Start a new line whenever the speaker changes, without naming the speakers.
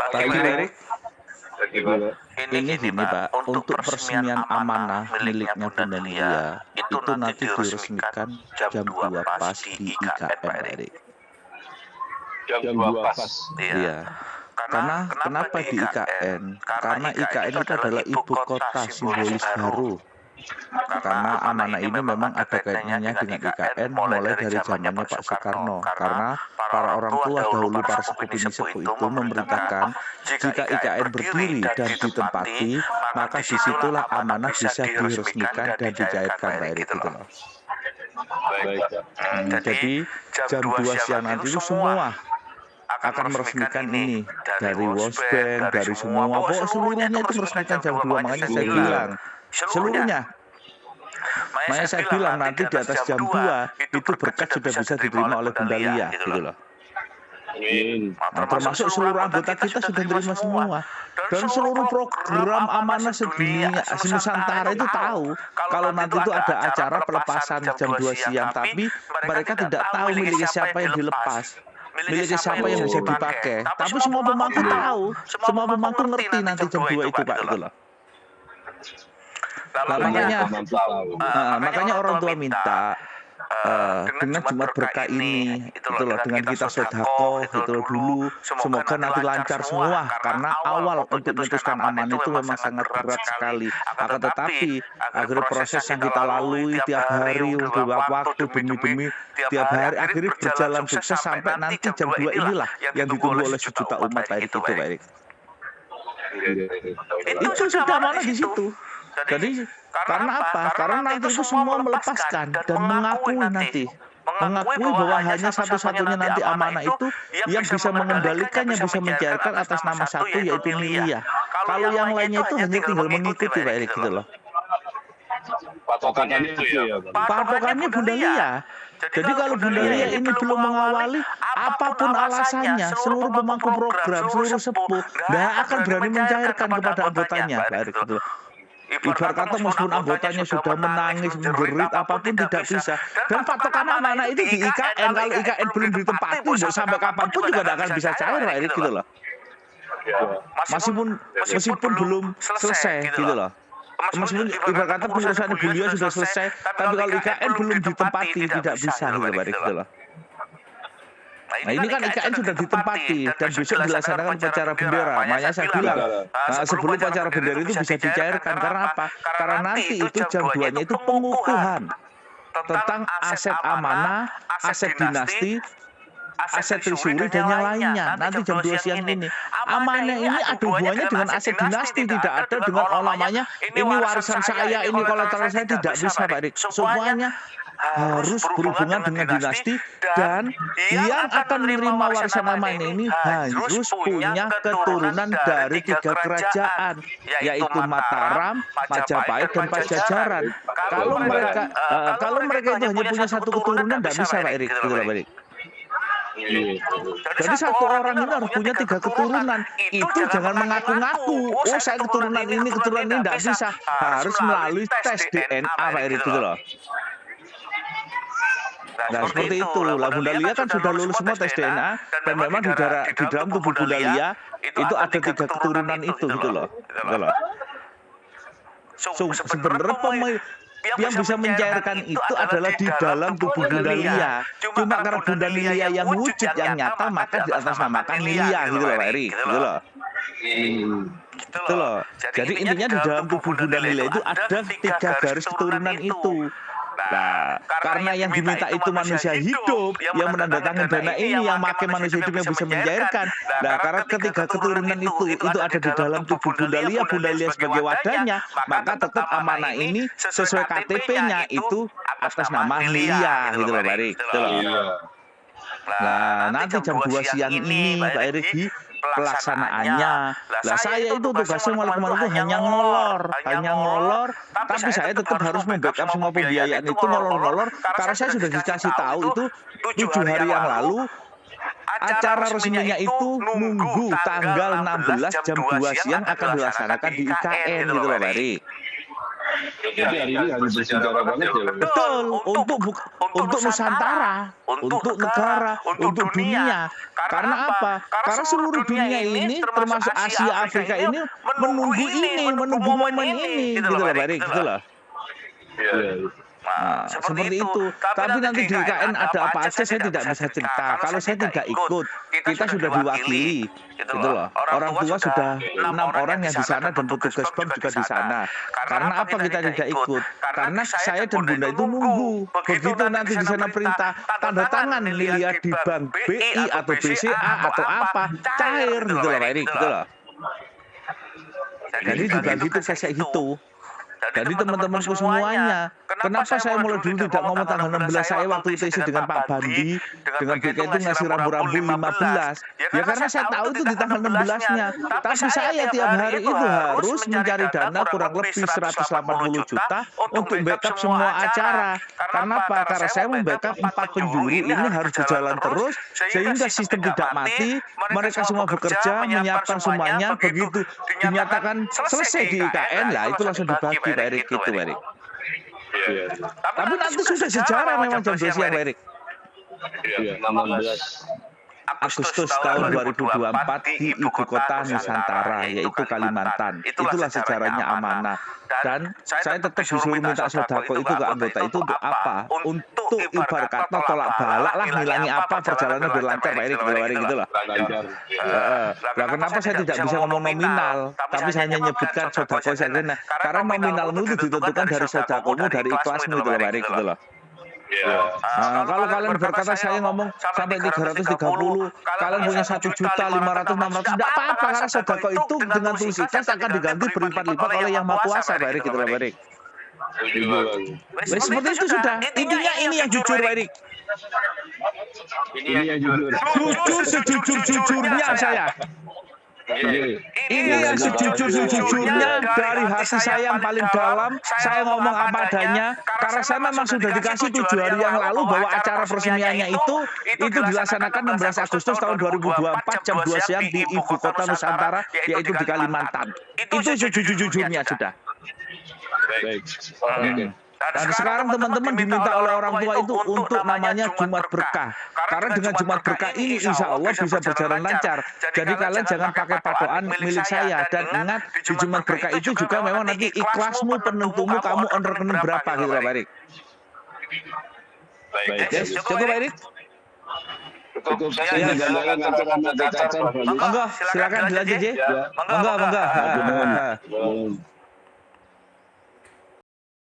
Pak Erik,
Bagaimana?
ini gini Pak, untuk peresmian amanah miliknya Bunda Mulia itu nanti diresmikan jam 2 pas di IKN Pak Erik.
Jam 2 pas.
Iya. Karena kenapa di IKN? Karena IKN itu adalah ibu kota simbolis baru. Karena amanah ini memang ada kaitannya dengan IKN mulai dari zamannya Pak Soekarno. Karena para orang tua dahulu, para sepupu itu memerintahkan jika IKN berdiri dan ditempati, maka disitulah amanah bisa diresmikan dan dicairkan Pak Erik gitu loh.
Baik, Pak.
Jadi jam 2 siang nanti itu semua akan meresmikan ini dari World Bank, dari semua, pokoknya seluruhnya itu meresmikan jam 2. Makanya saya bilang seluruhnya. Makanya saya bilang nanti di atas jam 2 itu berkat sudah bisa diterima oleh Bunda Lia gitu loh.
Amin.
Nah, termasuk seluruh anggota kita sudah terima semua. Dan seluruh program amanah sedunia Nusantara itu tahu kalau nanti itu ada acara pelepasan jam 2 siang, tapi mereka tidak tahu miliknya siapa yang dilepas, miliknya siapa yang bisa dipakai. Tapi semua pemangku tahu, semua pemangku ngerti nanti jam 2 itu Pak itu loh. Nah, makanya orang tua minta dengan Jumat Berkah ini itu loh, dengan kita sedekah gitu loh dulu, semoga nanti lancar semua, karena awal untuk memutuskan amanah itu memang sangat berat sekali. Akan tetapi akhirnya proses yang kita lalui tiap hari untuk waktu demi tiap hari akhirnya berjalan sukses sampai nanti jam 2 inilah yang ditunggu oleh sejuta umat Pak Erik itu Pak Erik. Itu sudah amanah di situ. Jadi karena apa? Karena nanti itu semua melepaskan dan mengakui bahwa hanya satu-satunya nanti amanah itu yang bisa mengendalikan, yang bisa mencairkan atas nama satu, yaitu Lia. Kalau yang lainnya itu hanya tinggal mengikuti Pak Erik gitu loh.
Patokannya itu ya, Pak.
Patokannya Bunda Lia. Jadi kalau Bunda Lia ini belum mengawali, apapun alasannya, seluruh pemangku program, seluruh sepuh, nggak akan berani mencairkan kepada anggotanya Pak Erik gitu loh. Ibarat kata meskipun anggotanya sudah menangis, menjerit, apapun tidak bisa. Dan patokan amanah itu di IKN, kalau IKN belum ditempati, sampai kapanpun juga tidak akan bisa cair Pak Erik gitu loh. Meskipun belum selesai gitu loh. Meskipun ibarat kata pengurusan beliau sudah selesai, tapi kalau IKN belum ditempati tidak bisa gitu Pak Erik gitu loh. Nah ini kan IKN sudah ditempati dan besok dilaksanakan upacara bendera. Makanya saya bilang sebelum upacara bendera itu bisa dicairkan. Karena apa? Karena nanti itu jam 2-nya itu pengukuhan tentang aset amanah, aset dinasti, aset Trisuli dan yang lainnya. Nanti jam 2 siang ini. Amanah ini ada hubungannya dengan aset dinasti, tidak ada dengan namanya ini warisan saya, ini kolateral saya, tidak bisa Pak Erik. Semuanya harus berhubungan dengan dinasti, dan yang akan menerima warisan amanah ini harus punya keturunan dari 3 kerajaan, yaitu Mataram, Majapahit, dan Pajajaran. Kalau mereka itu hanya punya satu keturunan, tidak bisa Pak Erik. Gitu Pak Erik. Jadi satu orang itu harus punya 3 keturunan. Itu jangan mengaku-ngaku, oh saya keturunan ini tidak bisa. Harus melalui tes DNA Pak Erik gitu loh. Nah seperti itu lah, Bunda Lia kan sudah lulus semua tes DNA, dan memang di dalam tubuh Bunda Lia itu ada 3 keturunan itu gitu loh. Sebenarnya yang bisa mencairkan itu adalah di dalam tubuh Bunda Lia. Cuma karena Bunda Lia yang wujud, yang nyata, maka di atas namakan Lia gitu loh Pak Erik gitu loh. Gitu loh. Jadi intinya di dalam tubuh Bunda Lia itu ada 3 garis keturunan itu. Nah, karena yang diminta itu manusia hidup, yang menandatangani dana ini, yang pakai manusia hidup yang bisa mencairkan. Nah, karena ketiga keturunan itu ada di dalam tubuh Bunda Lia sebagai wadahnya, maka tetap amanah ini sesuai KTP-nya itu atas nama Lia, gitu loh Pak Erik. Gitu loh. Nah, nanti jam 2 siang ini Pak Erik di pelaksanaannya. Lah saya itu tugasnya malam kemarin itu hanya ngolor, tapi saya tetap harus membackup semua pembiayaan itu ngolor, karena saya sudah dikasih tahu itu 7 hari yang lalu acara resminya itu nunggu tanggal 16 jam 2 siang akan dilaksanakan di IKN gitu loh Pak Erik.
Jadi hari ini hari bersejarah banget ya. Bang?
Betul, untuk Nusantara, untuk negara, untuk dunia. Karena apa? Karena seluruh dunia ini, termasuk Asia, Afrika ini menunggu momen ini, gitu loh, Pak Erik, gitu loh.
Iya.
Nah, seperti itu. Tapi nanti di IKN ada apa aja saya tidak bisa cerita. Kalau saya tidak ikut, kita sudah diwakili, gitu loh. Orang tua sudah 6 orang yang di sana dan petugas BEM juga di sana. Karena apa kita tidak ikut? Karena saya dan Bunda itu nunggu. Begitu nanti di sana perintah tanda tangan Lilia di bank BI atau BCA atau apa, cair gitu loh, Pak Erik, gitu loh. Jadi dibagi tugas kayak gitu. Jadi teman-temanku semuanya, kenapa saya mulai dulu tidak ngomong tanggal 16 saya waktu itu isi dengan Pak Bandi, dengan BK itu ngasih rambu-rambu 15. Ya karena saya tahu itu di tanggal 16-nya. Tapi saya tiap hari itu harus mencari dana kurang lebih 180 juta untuk backup semua acara. Karena apa? Karena saya membackup 4 penjuri ini harus berjalan terus sehingga sistem tidak mati, mereka semua bekerja, menyiapkan semuanya, begitu dinyatakan selesai di IKN, ya itu langsung dibagi. Pak Erik, gitu Pak Erik.
Iya.
Tapi nanti sudah sejarah memang jam 2 siang Pak Erik.
Iya, 16
Agustus tahun 2024 di ibu kota Nusantara, yaitu Kalimantan. Itulah sejarahnya amanah. Dan saya tetap disuruh minta sodako itu ke anggota itu untuk apa? Untuk ibarat kata tolak balak lah, ngilangi apa, perjalanan berlancar Pak Erik, gitu loh.
lancar.
Nah, kenapa saya tidak bisa ngomong nominal, tapi saya hanya nyebutkan sodako saja. Nah, karena nominalmu itu ditentukan dari sodakomu, dari ikhlasmu itu loh Pak Erik, gitu loh.
Iya.
Nah, kalau kalian berkata saya ngomong sampai 330, kalian punya 1.500.000, 600, tidak apa-apa karena sodako itu dengan tulus ikhlas akan diganti berlipat-lipat oleh Yang Maha Kuasa, Pak Erik, gitu loh, Pak Erik.
Setuju, Bang.
Seperti itu sudah. Intinya ini yang jujur, Pak Erik.
Ini yang jujur.
Jujur sejujur-jujurnya saya.
Iya.
Ini yang sejujur-sejujurnya dari hati saya yang paling dalam. Saya ngomong apa adanya. Karena saya memang sudah dikasih 7 hari yang lalu bahwa acara peresmiannya itu dilaksanakan 16 Agustus tahun 2024 jam 2 siang di ibu kota Nusantara, yaitu di Kalimantan. Itu sejujur-jujurnya sudah.
Baik. Oke.
Dan sekarang teman-teman diminta oleh orang tua itu untuk namanya Jumat Berkah. Karena dengan Jumat Berkah ini insya Allah bisa berjalan lancar. Jadi kalian jangan pakai patokan milik saya. Dan ingat di Jumat Berkah itu juga memang nanti ikhlasmu, penentumu, kamu on rekening berapa gitu Pak Erik.
Baik.
Yes, cukup Pak Erik?
Cukup. Saya jalan-jalan ngantar anak Caca.
Monggo, silakan dilanjut ya. Monggo.
Belum.